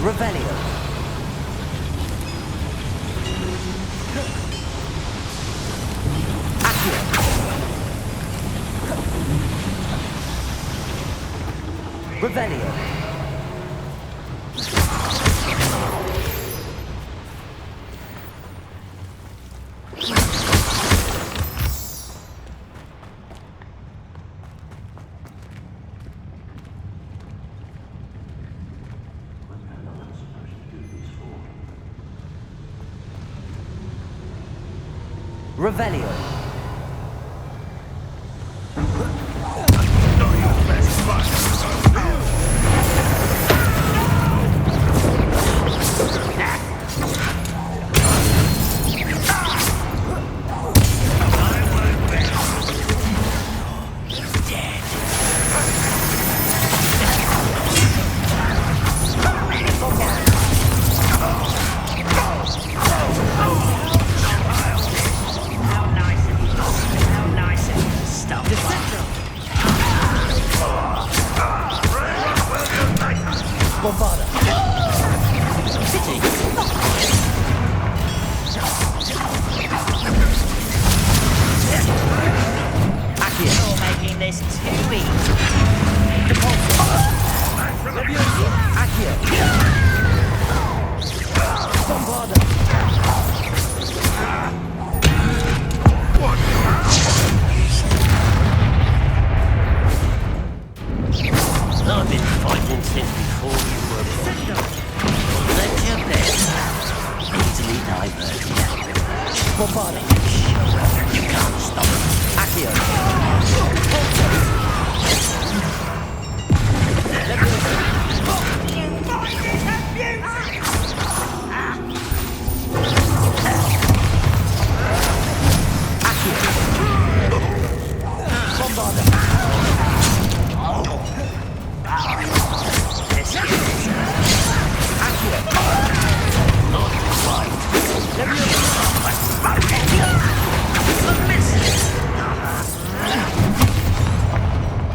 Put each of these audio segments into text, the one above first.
Revelio. Accio. Revelio.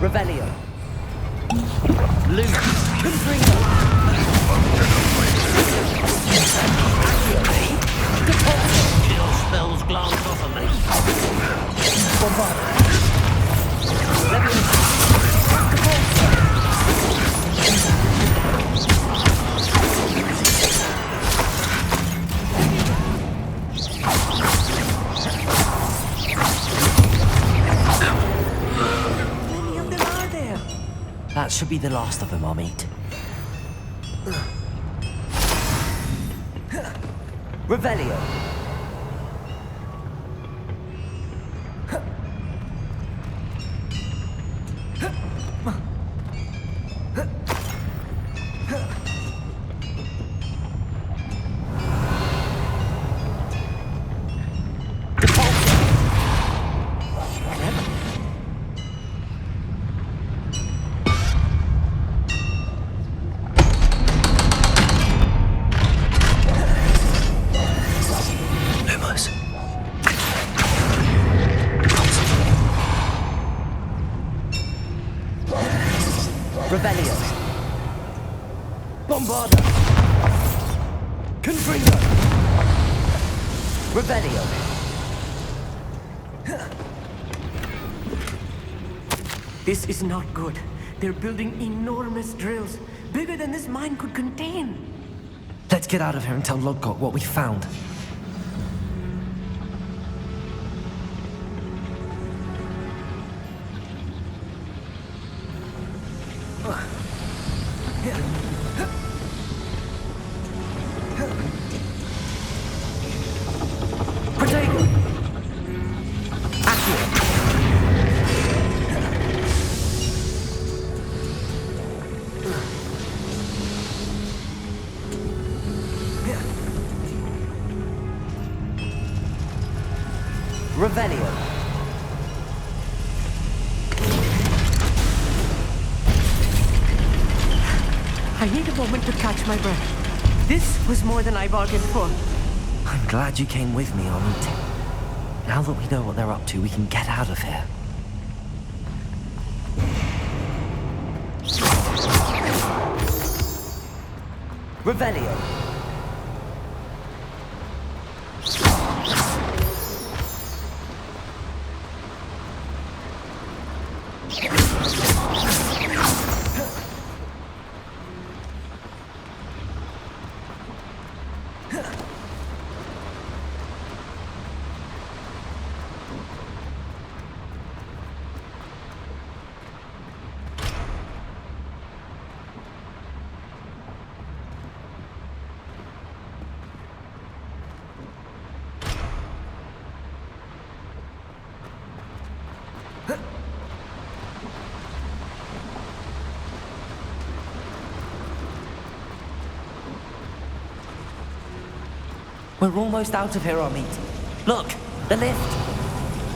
Revelio. That should be the last of them, Hogsmeade. Revelio. Revelio. Bombarda. Confringo. Revelio. This is not good. They're building enormous drills, bigger than this mine could contain. Let's get out of here and tell Lodgott what we found. Revelio. I need a moment to catch my breath. This was more than I bargained for. I'm glad you came with me, Hogsmeade. Now that we know what they're up to, we can get out of here. Revelio. We're almost out of here, Hogsmeade. Look, the lift.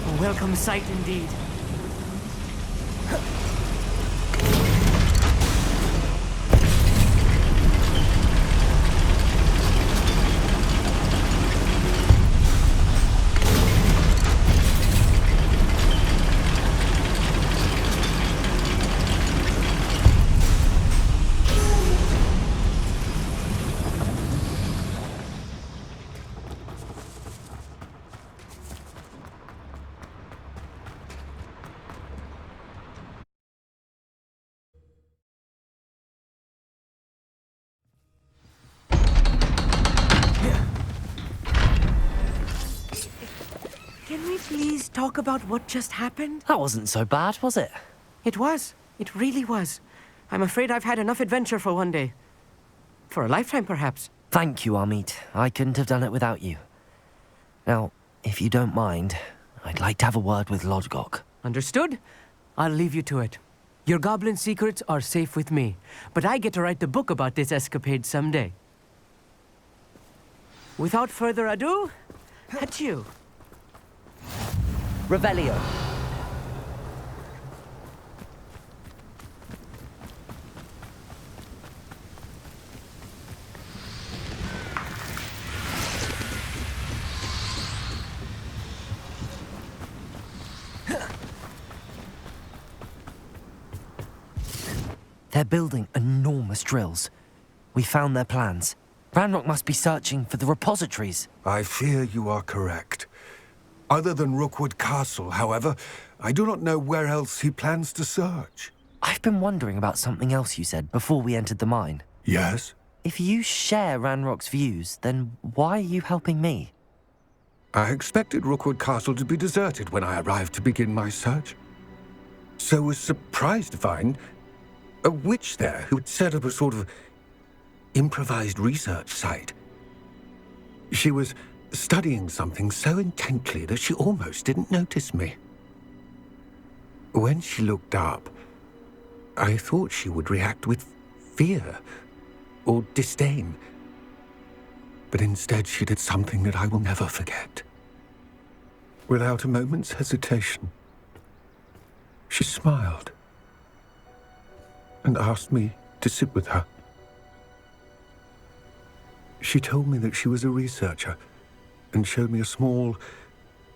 A welcome sight indeed. Can we please talk about what just happened? That wasn't so bad, was it? It was. It really was. I'm afraid I've had enough adventure for one day. For a lifetime, perhaps. Thank you, Hogsmeade. I couldn't have done it without you. Now, if you don't mind, I'd like to have a word with Lodgok. Understood? I'll leave you to it. Your goblin secrets are safe with me, but I get to write the book about this escapade someday. Without further ado, adieu. Revelio. They're building enormous drills. We found their plans. Ranrock must be searching for the repositories. I fear you are correct. Other than Rookwood Castle, however, I do not know where else he plans to search. I've been wondering about something else you said before we entered the mine. Yes? If you share Ranrock's views, then why are you helping me? I expected Rookwood Castle to be deserted when I arrived to begin my search. So was surprised to find a witch there who had set up a sort of improvised research site. She was studying something so intently that she almost didn't notice me. When she looked up, I thought she would react with fear or disdain. But instead she did something that I will never forget. Without a moment's hesitation, she smiled and asked me to sit with her. She told me that she was a researcher and showed me a small,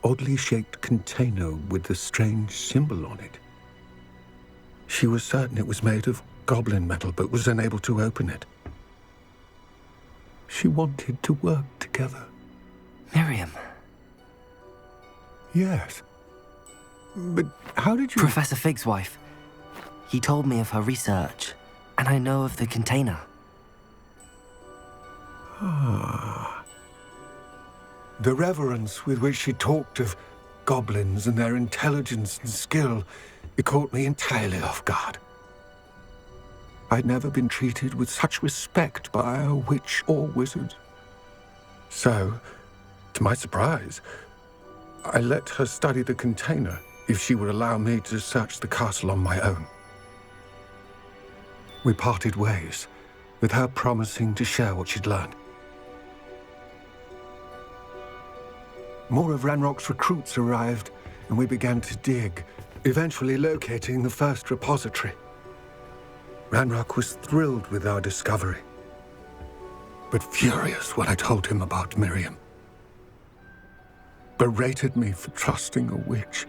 oddly shaped container with a strange symbol on it. She was certain it was made of goblin metal, but was unable to open it. She wanted to work together. Miriam. Yes. But how did you... Professor Fig's wife. He told me of her research, and I know of the container. Ah. The reverence with which she talked of goblins and their intelligence and skill, it caught me entirely off guard. I'd never been treated with such respect by a witch or wizard. So, to my surprise, I let her study the container if she would allow me to search the castle on my own. We parted ways, with her promising to share what she'd learned. More of Ranrock's recruits arrived, and we began to dig, eventually locating the first repository. Ranrock was thrilled with our discovery, but furious when I told him about Miriam. Berated me for trusting a witch,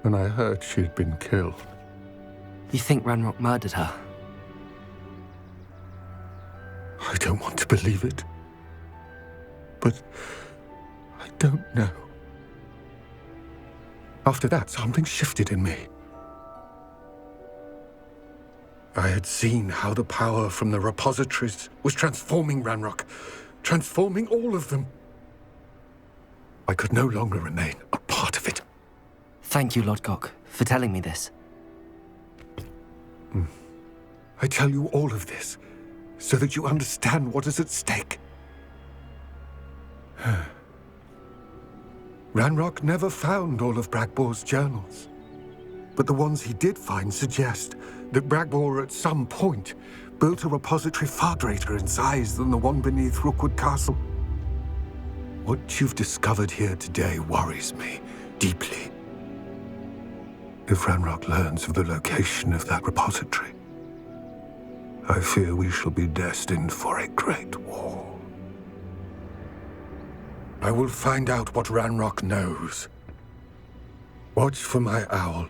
and I heard she'd been killed. You think Ranrock murdered her? I don't want to believe it. But I don't know. After that, something shifted in me. I had seen how the power from the repositories was transforming Ranrock, transforming all of them. I could no longer remain a part of it. Thank you, Lodgok, for telling me this. I tell you all of this so that you understand what is at stake. Ranrock never found all of Bragbor's journals, but the ones he did find suggest that Bragbor at some point built a repository far greater in size than the one beneath Rookwood Castle. What you've discovered here today worries me deeply. If Ranrock learns of the location of that repository, I fear we shall be destined for a great war. I will find out what Ranrock knows. Watch for my owl.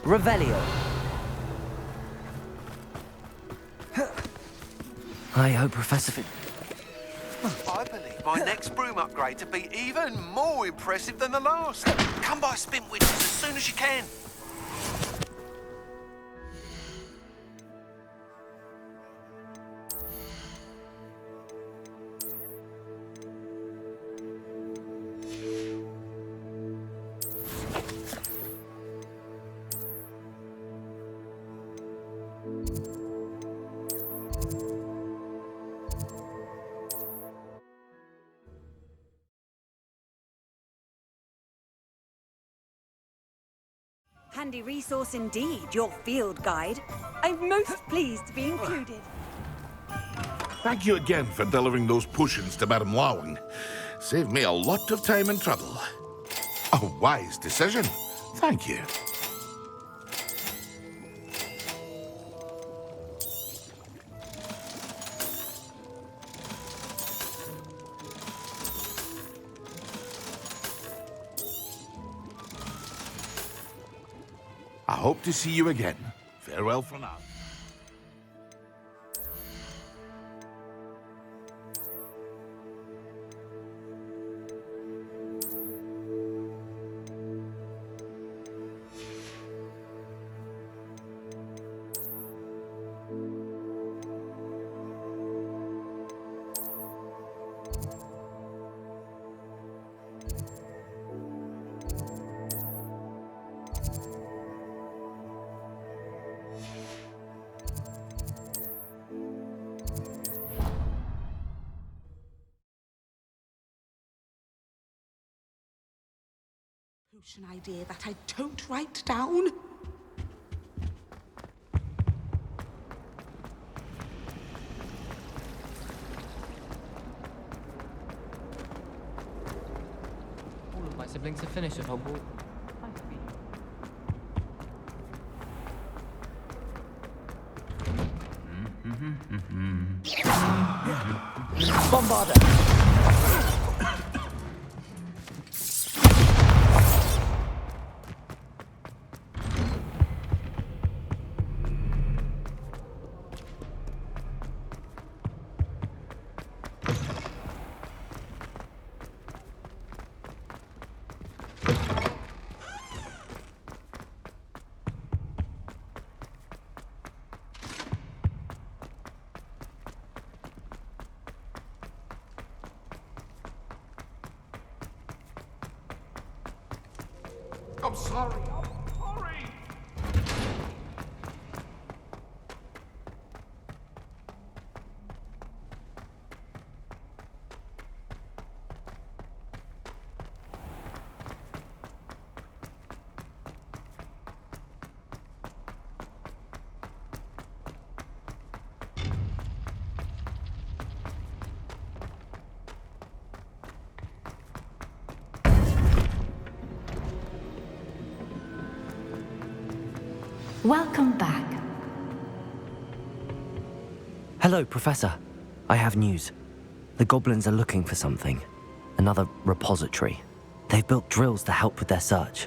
Revelio. I hope Professor I believe my next broom upgrade to be even more impressive than the last. Come by Spintwitches as soon as you can. Handy resource indeed, your field guide. I'm most pleased to be included. Thank you again for delivering those potions to Madame Lawing. Saved me a lot of time and trouble. A wise decision. Thank you. I hope to see you again. Farewell for now. Potion idea that I don't write down. All of my siblings have finished at Hogwarts. Bombarder! I'm sorry. I'm sorry. Welcome back. Hello, Professor. I have news. The goblins are looking for something. Another repository. They've built drills to help with their search.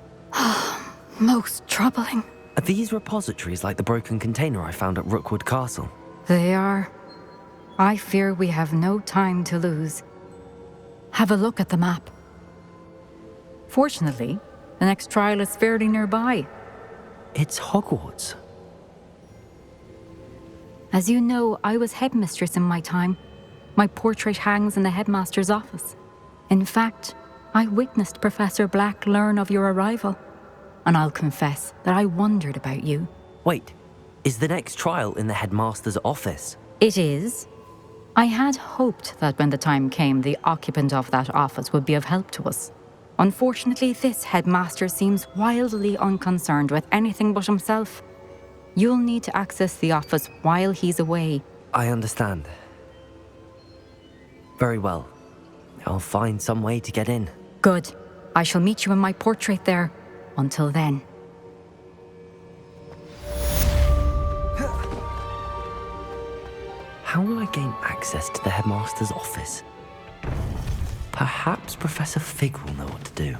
Most troubling. Are these repositories like the broken container I found at Rookwood Castle? They are. I fear we have no time to lose. Have a look at the map. Fortunately, the next trial is fairly nearby. It's Hogwarts. As you know, I was headmistress in my time. My portrait hangs in the headmaster's office. In fact, I witnessed Professor Black learn of your arrival. And I'll confess that I wondered about you. Wait, is the next trial in the headmaster's office? It is. I had hoped that when the time came, the occupant of that office would be of help to us. Unfortunately, this headmaster seems wildly unconcerned with anything but himself. You'll need to access the office while he's away. I understand. Very well. I'll find some way to get in. Good. I shall meet you in my portrait there. Until then. How will I gain access to the headmaster's office? Perhaps Professor Fig will know what to do.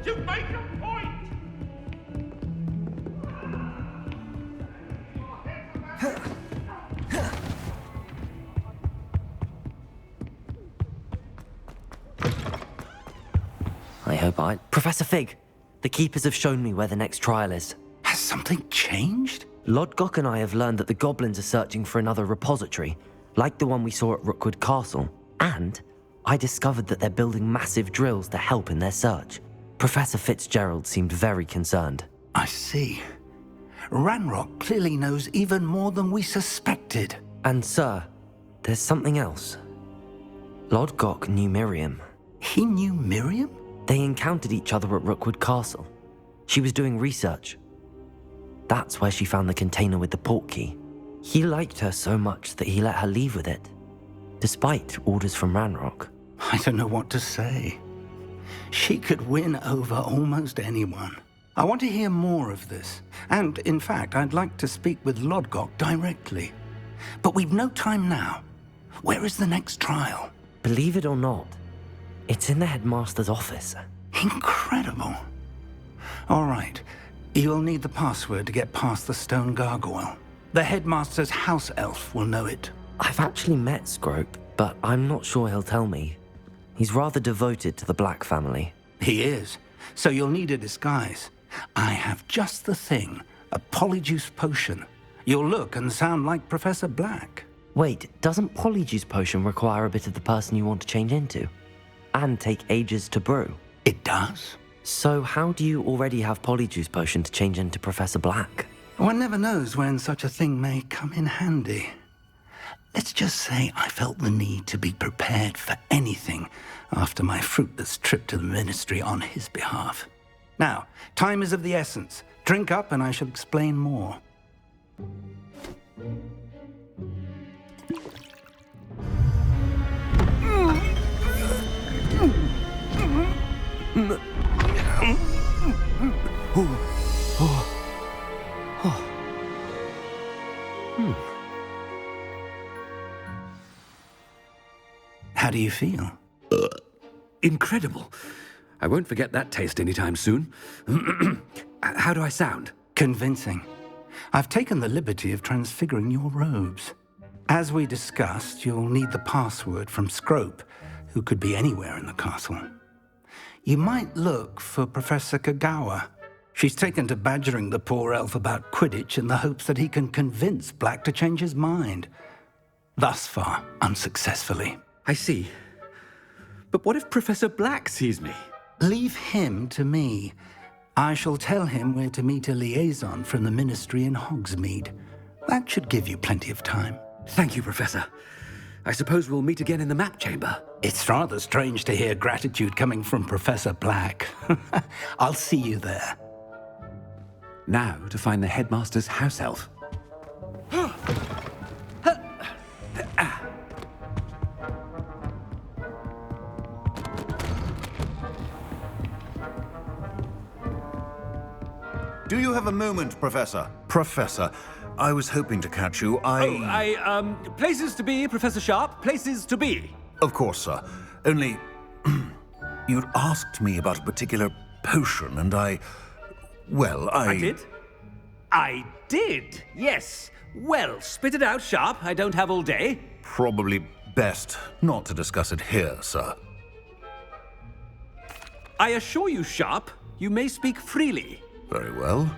You make a point! I hope I... Professor Fig! The Keepers have shown me where the next trial is. Has something changed? Lodgok and I have learned that the goblins are searching for another repository, like the one we saw at Rookwood Castle. And I discovered that they're building massive drills to help in their search. Professor Fitzgerald seemed very concerned. I see. Ranrock clearly knows even more than we suspected. And sir, there's something else. Lodgok knew Miriam. He knew Miriam? They encountered each other at Rookwood Castle. She was doing research. That's where she found the container with the portkey. He liked her so much that he let her leave with it, despite orders from Ranrock. I don't know what to say. She could win over almost anyone. I want to hear more of this. And, in fact, I'd like to speak with Lodgok directly. But we've no time now. Where is the next trial? Believe it or not, it's in the headmaster's office. Incredible. All right. You'll need the password to get past the stone gargoyle. The headmaster's house elf will know it. I've actually met Scrope, but I'm not sure he'll tell me. He's rather devoted to the Black family. He is. So you'll need a disguise. I have just the thing. A polyjuice potion. You'll look and sound like Professor Black. Wait, doesn't Polyjuice Potion require a bit of the person you want to change into? And take ages to brew? It does. So how do you already have Polyjuice Potion to change into Professor Black? One never knows when such a thing may come in handy. Let's just say I felt the need to be prepared for anything after my fruitless trip to the ministry on his behalf. Now, time is of the essence. Drink up and I shall explain more. How do you feel? Incredible. I won't forget that taste anytime soon. How do I sound? Convincing. I've taken the liberty of transfiguring your robes. As we discussed, you'll need the password from Scrope, who could be anywhere in the castle. You might look for Professor Kagawa. She's taken to badgering the poor elf about Quidditch in the hopes that he can convince Black to change his mind. Thus far, unsuccessfully. I see. But what if Professor Black sees me? Leave him to me. I shall tell him where to meet a liaison from the Ministry in Hogsmeade. That should give you plenty of time. Thank you, Professor. I suppose we'll meet again in the map chamber. It's rather strange to hear gratitude coming from Professor Black. I'll see you there. Now to find the headmaster's house elf. Do you have a moment, Professor? Professor, I was hoping to catch you. Places to be, Professor Sharp. Places to be. Of course, sir. Only, you'd asked me about a particular potion, and I did? I did, yes. Well, spit it out, Sharp. I don't have all day. Probably best not to discuss it here, sir. I assure you, Sharp, you may speak freely. Very well.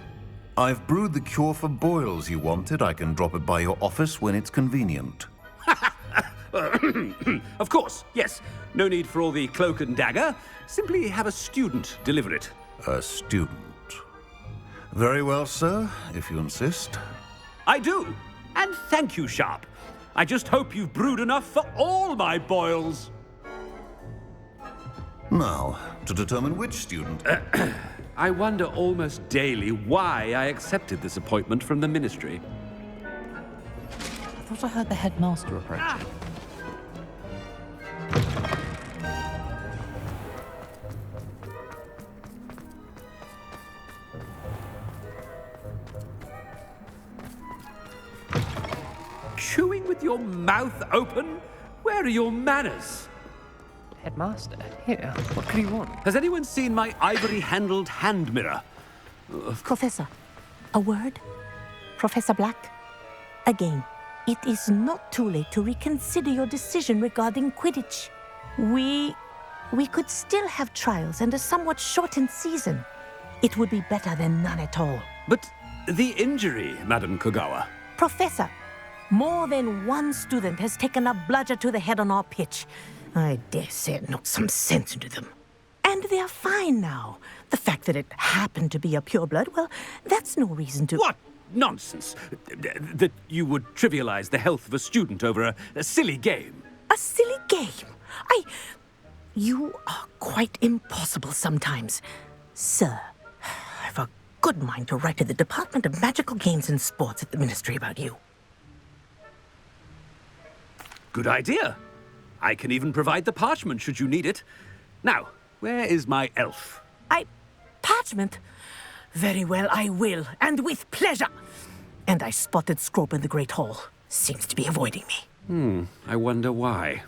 I've brewed the cure for boils you wanted. I can drop it by your office when it's convenient. Of course, yes. No need for all the cloak and dagger. Simply have a student deliver it. A student. Very well, sir, if you insist. I do. And thank you, Sharp. I just hope you've brewed enough for all my boils. Now, to determine which student... I wonder almost daily why I accepted this appointment from the Ministry. I thought I heard the headmaster approaching. Chewing with your mouth open? Where are your manners? Headmaster? Here, what could he want? Has anyone seen my ivory-handled hand mirror? Professor, a word? Professor Black? Again, it is not too late to reconsider your decision regarding Quidditch. We could still have trials and a somewhat shortened season. It would be better than none at all. But the injury, Madam Kogawa. Professor, more than one student has taken a bludger to the head on our pitch. I dare say it knocked some sense into them. And they're fine now. The fact that it happened to be a pureblood, well, that's no reason to... What nonsense! That you would trivialize the health of a student over a silly game. A silly game? You are quite impossible sometimes. Sir, I've a good mind to write to the Department of Magical Games and Sports at the Ministry about you. Good idea. I can even provide the parchment should you need it. Now, where is my elf? Parchment? Very well, I will, and with pleasure. And I spotted Scrope in the Great Hall. Seems to be avoiding me. I wonder why.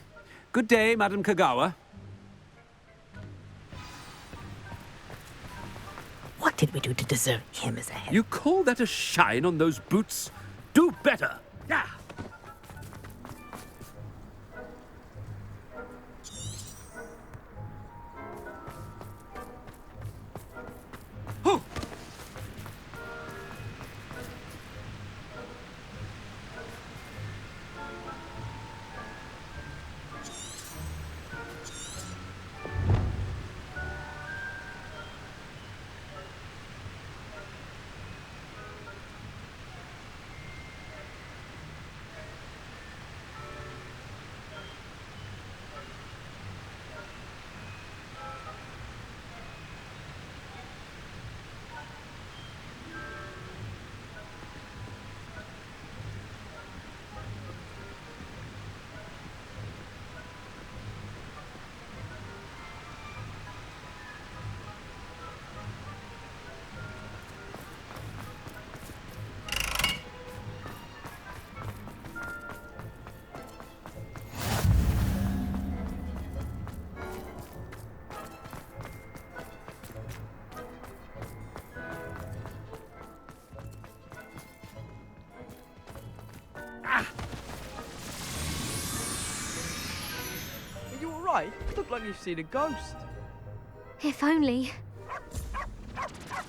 Good day, Madam Kagawa. What did we do to deserve him as a head? You call that a shine on those boots? Do better! Ah! alright? Look like you've seen a ghost. If only.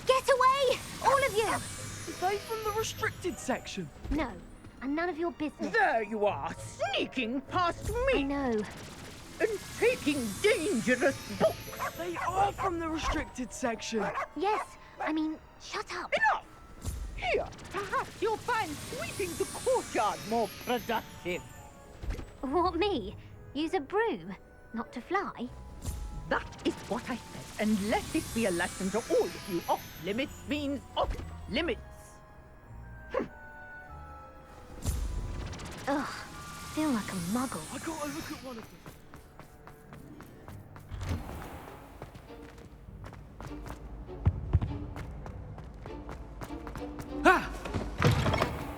Get away! All of you! Are they from the restricted section? No, and none of your business. There you are, sneaking past me. I know. And taking dangerous books. They are from the restricted section. Yes, I mean, shut up. Enough! Here, perhaps you'll find sweeping the courtyard more productive. What, me? Use a broom? Not to fly? That is what I said, and let it be a lesson to all of you. Off limits means off limits. Ugh, feel like a muggle. I gotta look at one of them. Ah!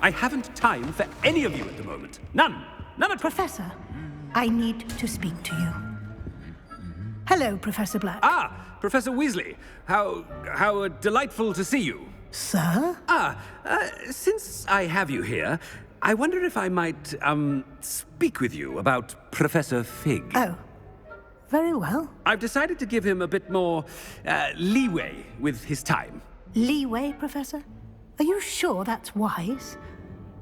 I haven't time for any of you at the moment. None. None at all. Professor, I need to speak to you. Hello, Professor Black. Ah, Professor Weasley. How delightful to see you. Sir? Since I have you here, I wonder if I might, speak with you about Professor Fig. Oh, very well. I've decided to give him a bit more, leeway with his time. Leeway, Professor? Are you sure that's wise?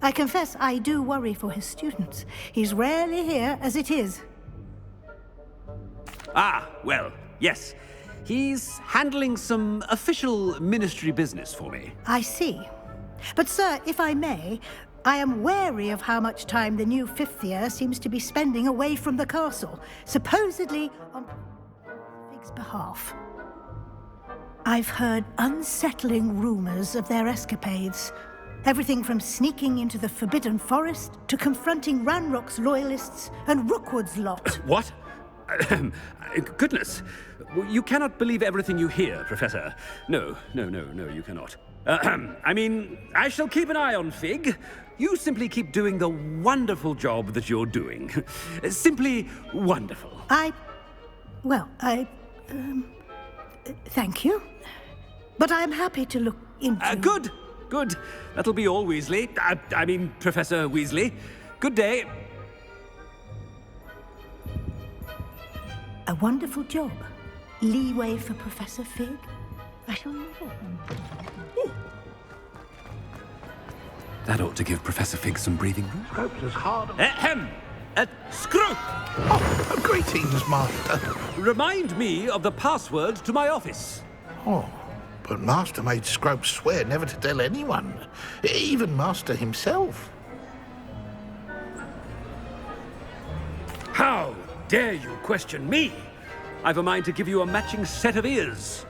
I confess I do worry for his students. He's rarely here as it is. Ah, well, yes. He's handling some official ministry business for me. I see. But, sir, if I may, I am wary of how much time the new fifth year seems to be spending away from the castle, supposedly on Fig's behalf. I've heard unsettling rumors of their escapades. Everything from sneaking into the Forbidden Forest to confronting Ranrock's loyalists and Rookwood's lot. What? Goodness. You cannot believe everything you hear, Professor. No, you cannot. I mean, I shall keep an eye on Fig. You simply keep doing the wonderful job that you're doing. Simply wonderful. Thank you. But I'm happy to look into... Good. That'll be all, Weasley. I mean, Professor Weasley. Good day. A wonderful job. Leeway for Professor Fig? I shall know. That ought to give Professor Fig some breathing room. Scrope's as hard. Scrope! Oh, greetings, Master. Remind me of the password to my office. Oh, but Master made Scrope swear never to tell anyone, even Master himself. How dare you question me? I've a mind to give you a matching set of ears.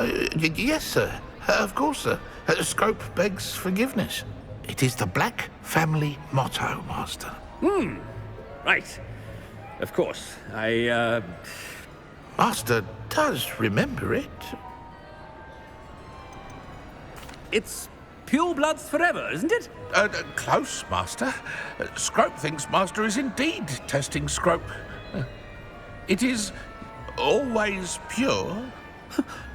Yes, sir. Of course, sir. Scrope begs forgiveness. It is the Black family motto, Master. Right. Of course. Master does remember it. It's pure bloods forever, isn't it? Close, Master. Scrope thinks Master is indeed testing Scrope. It is always pure.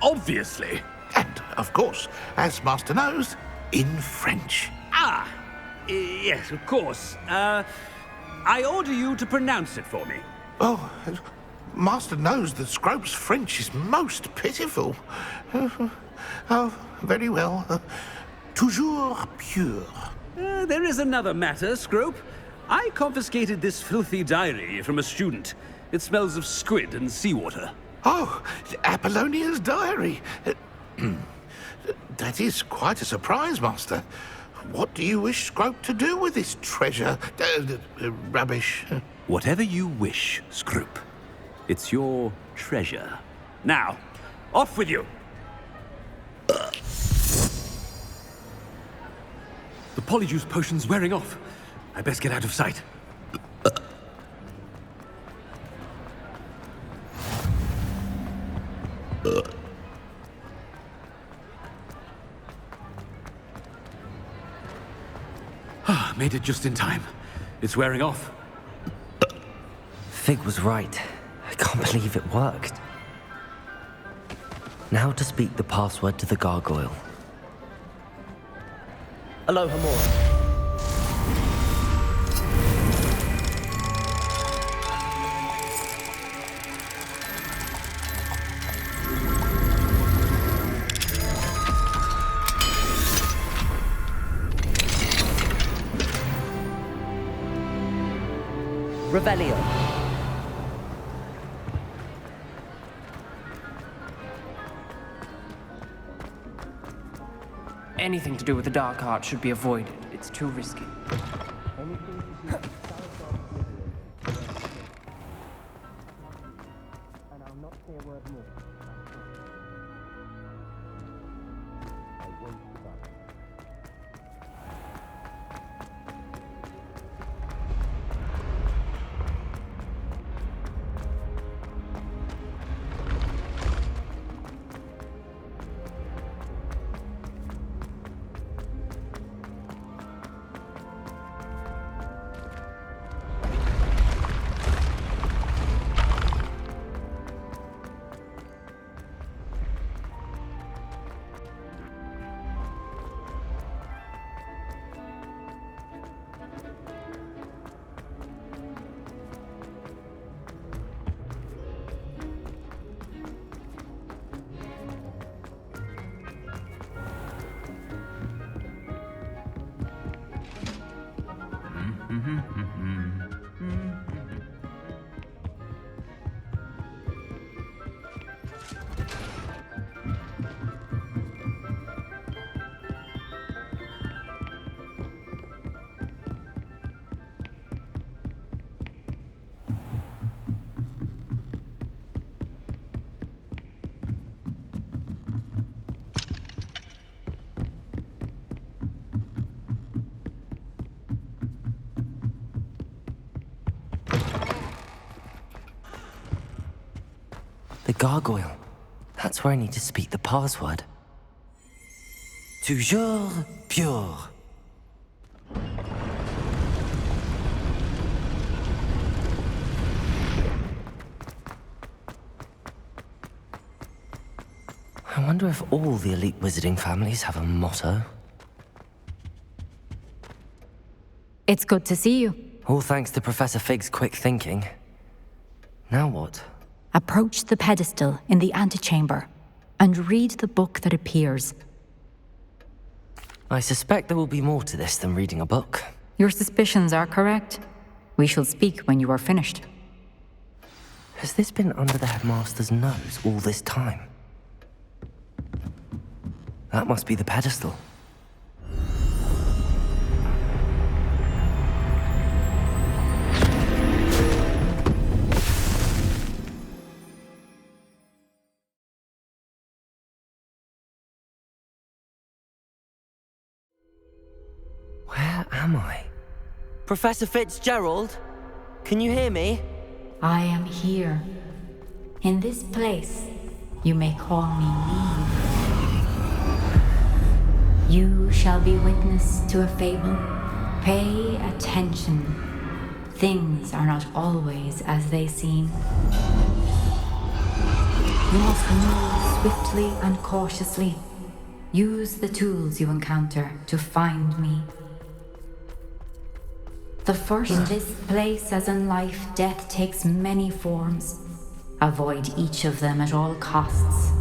Obviously. And, of course, as Master knows, in French. Yes, of course. I order you to pronounce it for me. Oh, Master knows that Scrope's French is most pitiful. Oh, very well. Toujours pure. There is another matter, Scrope. I confiscated this filthy diary from a student. It smells of squid and seawater. Oh, Apollonia's diary. That is quite a surprise, Master. What do you wish Scrope to do with this treasure? Rubbish. Whatever you wish, Scrope. It's your treasure. Now, off with you. The polyjuice potion's wearing off. I best get out of sight. Made it just in time. It's wearing off. Fig was right. I can't believe it worked. Now to speak the password to the gargoyle. Aloha more. Revelio. Anything to do with the dark art should be avoided. It's too risky. The gargoyle. That's where I need to speak the password. Toujours pure. I wonder if all the elite wizarding families have a motto. It's good to see you. All thanks to Professor Fig's quick thinking. Now what? Approach the pedestal in the antechamber and read the book that appears. I suspect there will be more to this than reading a book. Your suspicions are correct. We shall speak when you are finished. Has this been under the headmaster's nose all this time? That must be the pedestal. Where am I? Professor Fitzgerald? Can you hear me? I am here. In this place, you may call me Neve. You shall be witness to a fable. Pay attention. Things are not always as they seem. You must move swiftly and cautiously. Use the tools you encounter to find me. The first in this place, as in life, death takes many forms. Avoid each of them at all costs.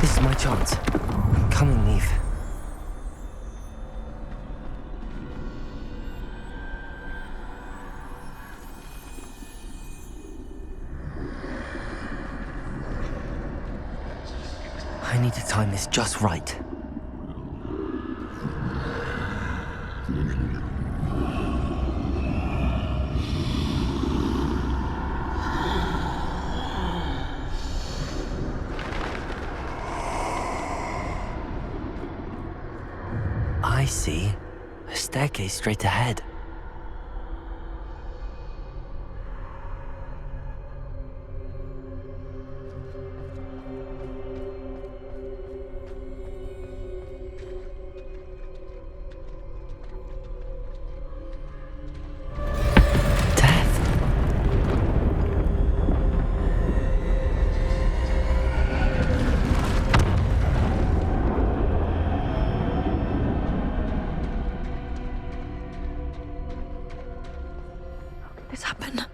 This is my chance. I'm coming, Neve. I need to time this just right. I see A staircase straight ahead. This happened.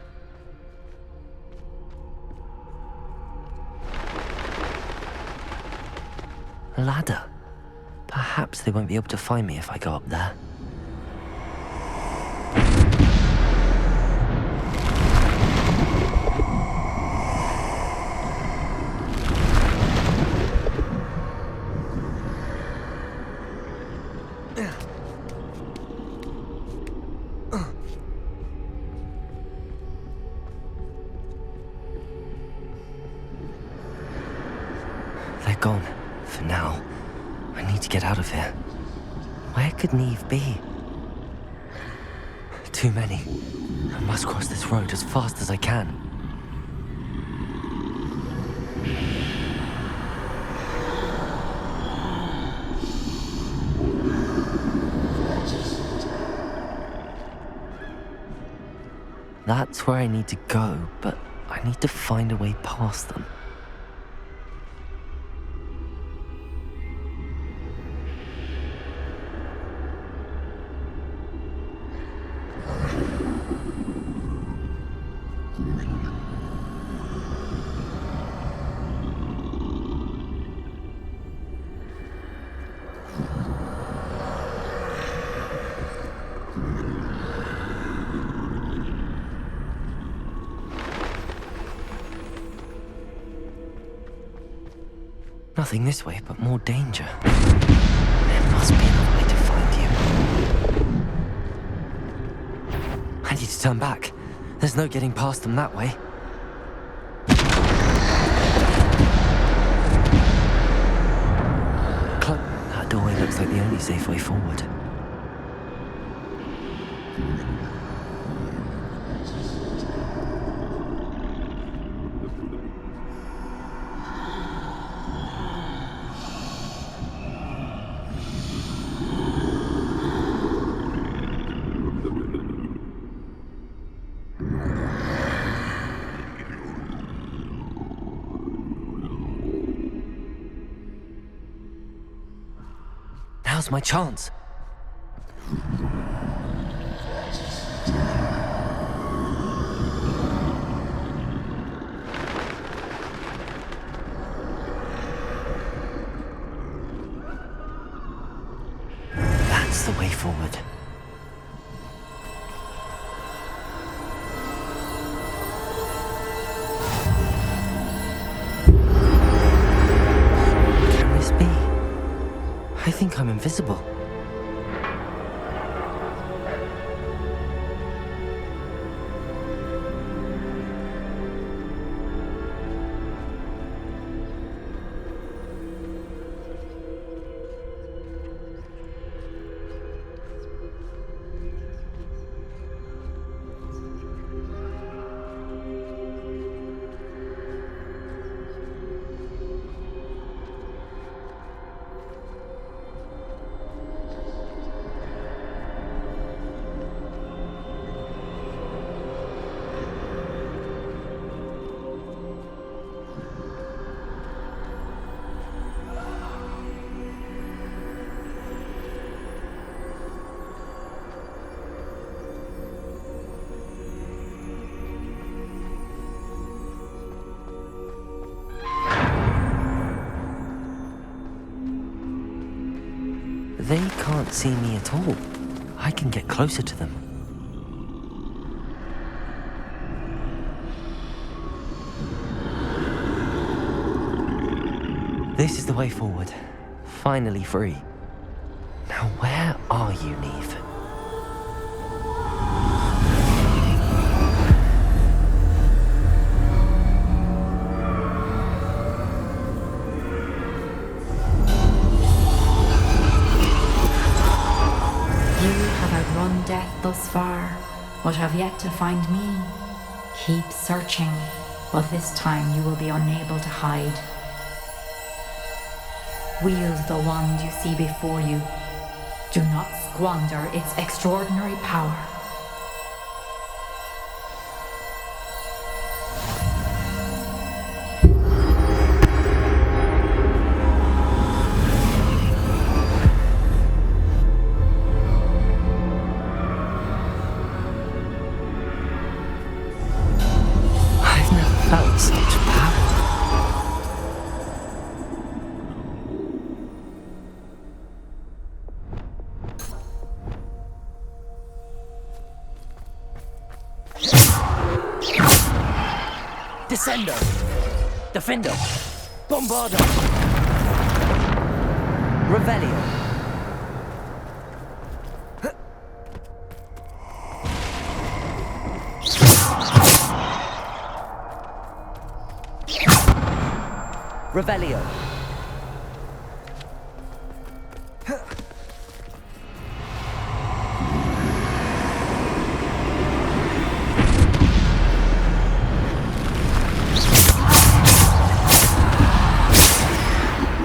A ladder. Perhaps they won't be able to find me if I go up there. They're gone. For now. I need to get out of here. Where could Neve be? Too many. I must cross this road as fast as I can. That's where I need to go, but I need to find a way past them. Nothing this way, but more danger. There must be another way to find you. I need to turn back. There's no getting past them that way. That doorway looks like the only safe way forward. Now's my chance. That's the way forward. Can this be? I think I'm invisible. They can't see me at all. I can get closer to them. This is the way forward. Finally free. Now where are you, Neve? You have outrun death thus far, but have yet to find me. Keep searching, but this time you will be unable to hide. Wield the wand you see before you. Do not squander its extraordinary power. I've never felt such power. Descender! Defender! Bombarder! Revelio! Revelio!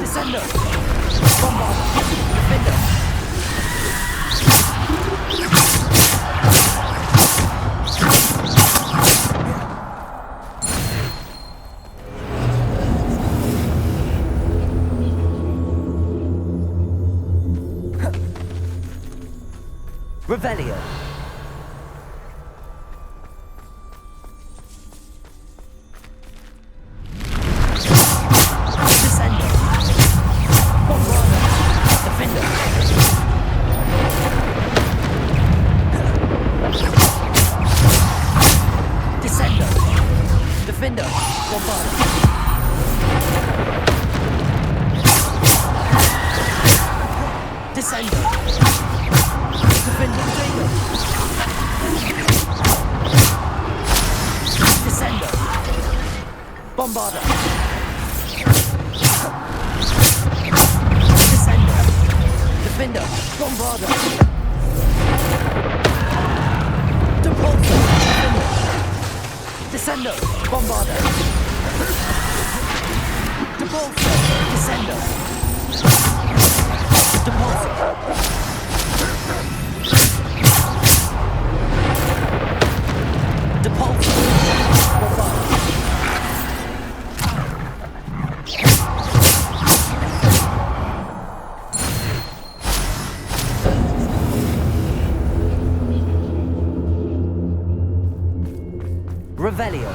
Descender! Bombarder! Defender! Revelio! Descender! Bombarder! Defender! Descender! Defender! Bombarder! Descender! Defender! Descender! Bombarder! Descender! Defender! Bombarder! Depulsor! Defender! Descender! Bombarder! Depulsor! Descender! Depulsor! Depulsor! Bombarder! Revelio!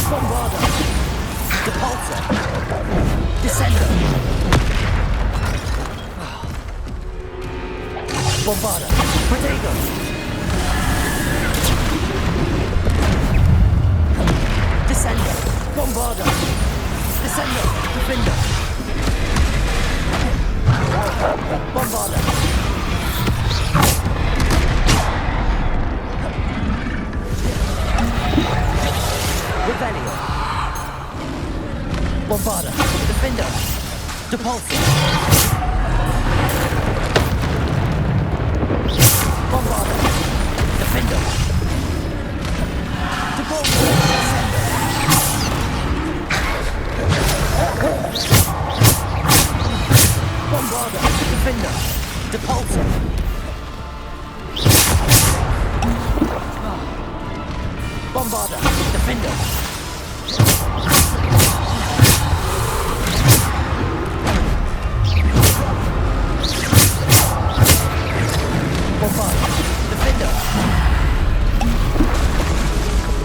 Bombarda. Depulsor. Descender. Bombarda. Protego. Descender. Bombarda. Descender. Defender. Bombarda. Revelio. Bombarda. Defender. Depulsor. Bombarda. Defender. Depulsor. Bombarda. Defender. Depulsor. Bombarda. Defender. Bombarda. Defender.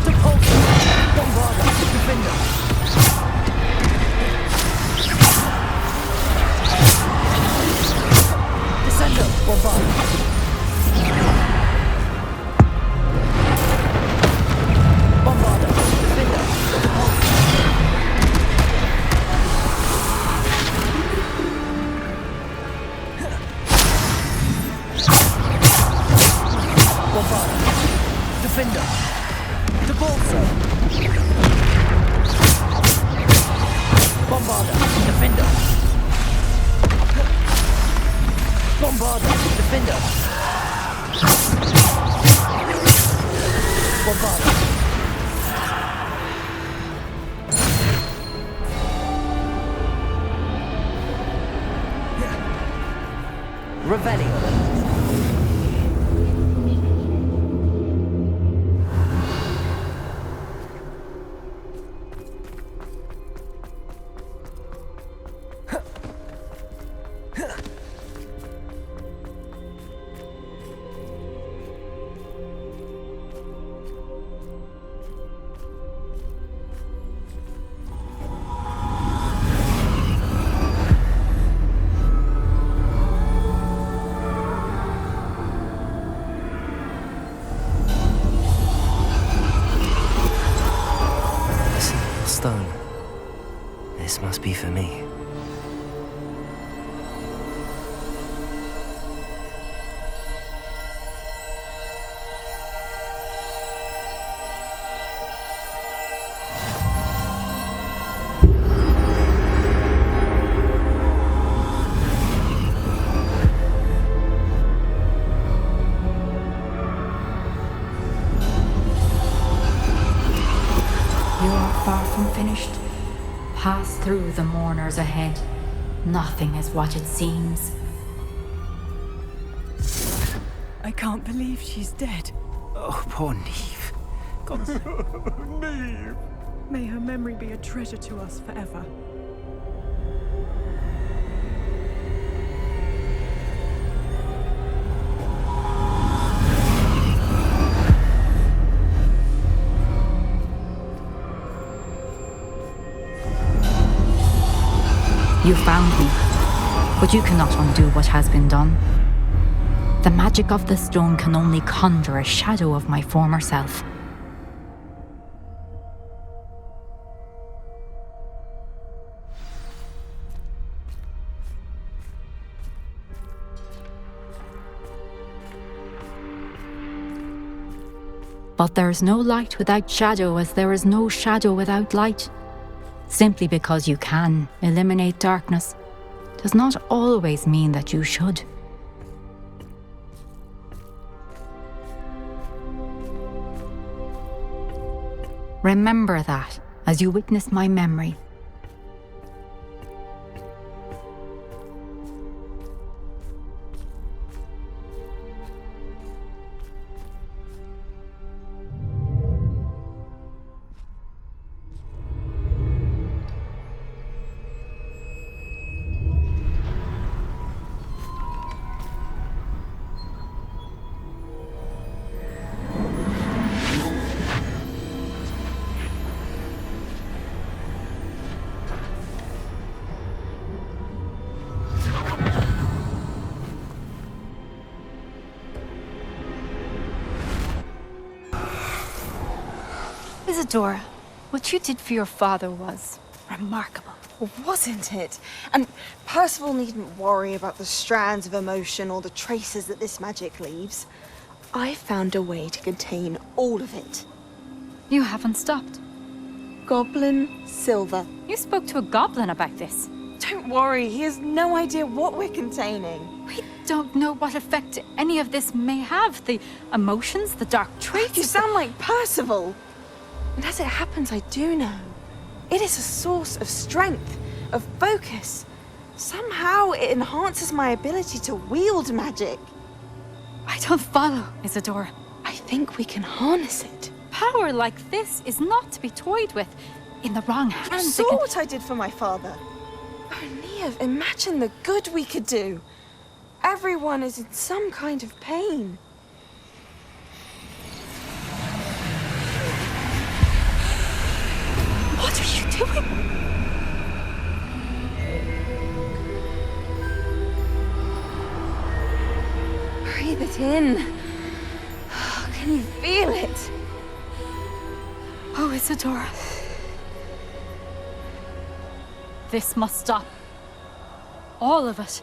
Depulsor. Bombarda. Defender. Descender. Bombarda. Bombarda. Defender. Bombarda. Defender. Depulsor. Bombarda. Defender. Bombarda. Defender. Bombarda. Revelio. Stone. This must be for me. Far from finished. Pass through the mourners ahead. Nothing is what it seems. I can't believe she's dead. Oh, poor Neve. God. Neve! May her memory be a treasure to us forever. You found me, but you cannot undo what has been done. The magic of the stone can only conjure a shadow of my former self. But there is no light without shadow, as there is no shadow without light. Simply because you can eliminate darkness does not always mean that you should. Remember that as you witness my memory. Isadora, what you did for your father was remarkable. Wasn't it? And Percival needn't worry about the strands of emotion or the traces that this magic leaves. I found a way to contain all of it. You haven't stopped. Goblin Silver. You spoke to a goblin about this. Don't worry, he has no idea what we're containing. We don't know what effect any of this may have. The emotions, the dark traits. You sound like Percival. And as it happens, I do know. It is a source of strength, of focus. Somehow it enhances my ability to wield magic. I don't follow, Isadora. I think we can harness it. Power like this is not to be toyed with. In the wrong hands. You saw what I did for my father. Oh, Neve, imagine the good we could do. Everyone is in some kind of pain. What are you doing? Breathe it in. Can you feel it? Oh, Isadora. This must stop. All of it.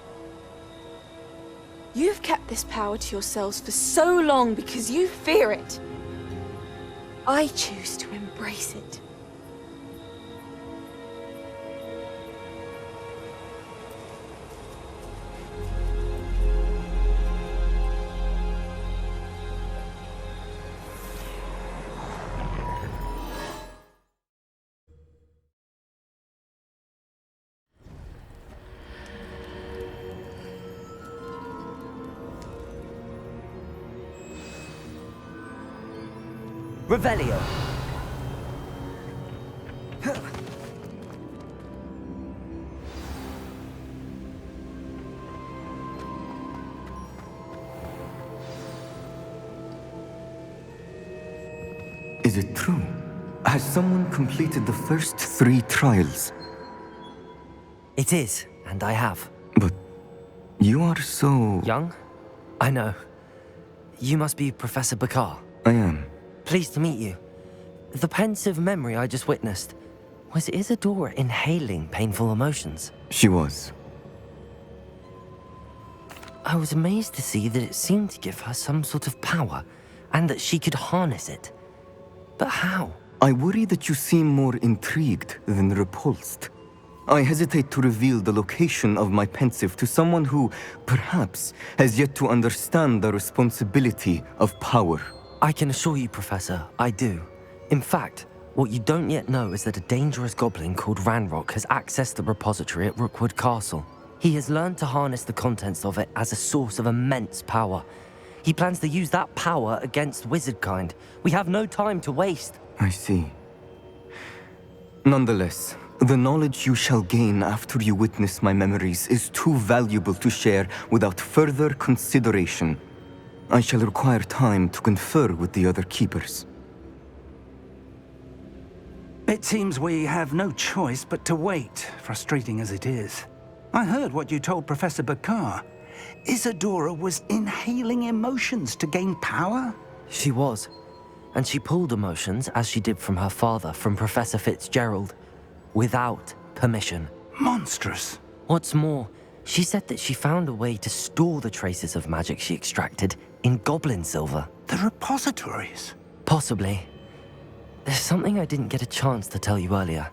You've kept this power to yourselves for so long because you fear it. I choose to embrace it. Revelio. Is it true? Has someone completed the first 3 trials? It is, and I have. But you are so... Young? I know. You must be Professor Bakar. I am. Pleased to meet you. The pensive memory I just witnessed, was Isadora inhaling painful emotions? She was. I was amazed to see that it seemed to give her some sort of power, and that she could harness it. But how? I worry that you seem more intrigued than repulsed. I hesitate to reveal the location of my pensive to someone who, perhaps, has yet to understand the responsibility of power. I can assure you, Professor, I do. In fact, what you don't yet know is that a dangerous goblin called Ranrock has accessed the repository at Rookwood Castle. He has learned to harness the contents of it as a source of immense power. He plans to use that power against wizardkind. We have no time to waste. I see. Nonetheless, the knowledge you shall gain after you witness my memories is too valuable to share without further consideration. I shall require time to confer with the other keepers. It seems we have no choice but to wait, frustrating as it is. I heard what you told Professor Bakar. Isadora was inhaling emotions to gain power? She was. And she pulled emotions, as she did from her father, from Professor Fitzgerald, without permission. Monstrous. What's more, she said that she found a way to store the traces of magic she extracted in goblin silver. The repositories? Possibly. There's something I didn't get a chance to tell you earlier.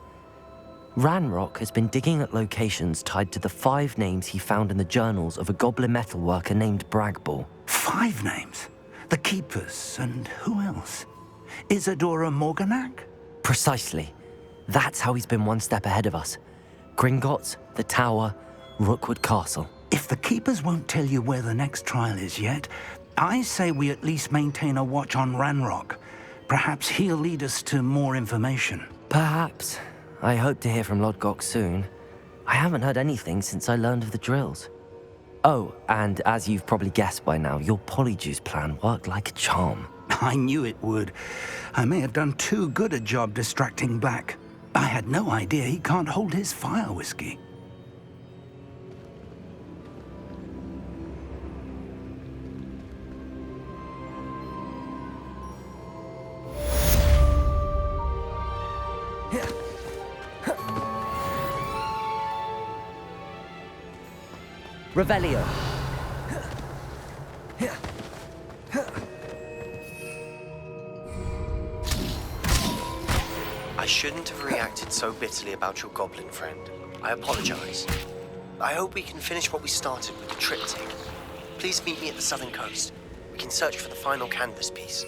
Ranrock has been digging at locations tied to the 5 names he found in the journals of a goblin metalworker named Bragball. 5 names? The Keepers, and who else? Isadora Morganac? Precisely. That's how he's been one step ahead of us. Gringotts, the Tower, Rookwood Castle. If the Keepers won't tell you where the next trial is yet, I say we at least maintain a watch on Ranrock. Perhaps he'll lead us to more information. Perhaps. I hope to hear from Lodgok soon. I haven't heard anything since I learned of the drills. Oh, and as you've probably guessed by now, your Polyjuice plan worked like a charm. I knew it would. I may have done too good a job distracting Black. I had no idea he can't hold his fire whiskey. Revelio. I shouldn't have reacted so bitterly about your goblin friend. I apologize. I hope we can finish what we started with the triptych. Please meet me at the southern coast. We can search for the final canvas piece.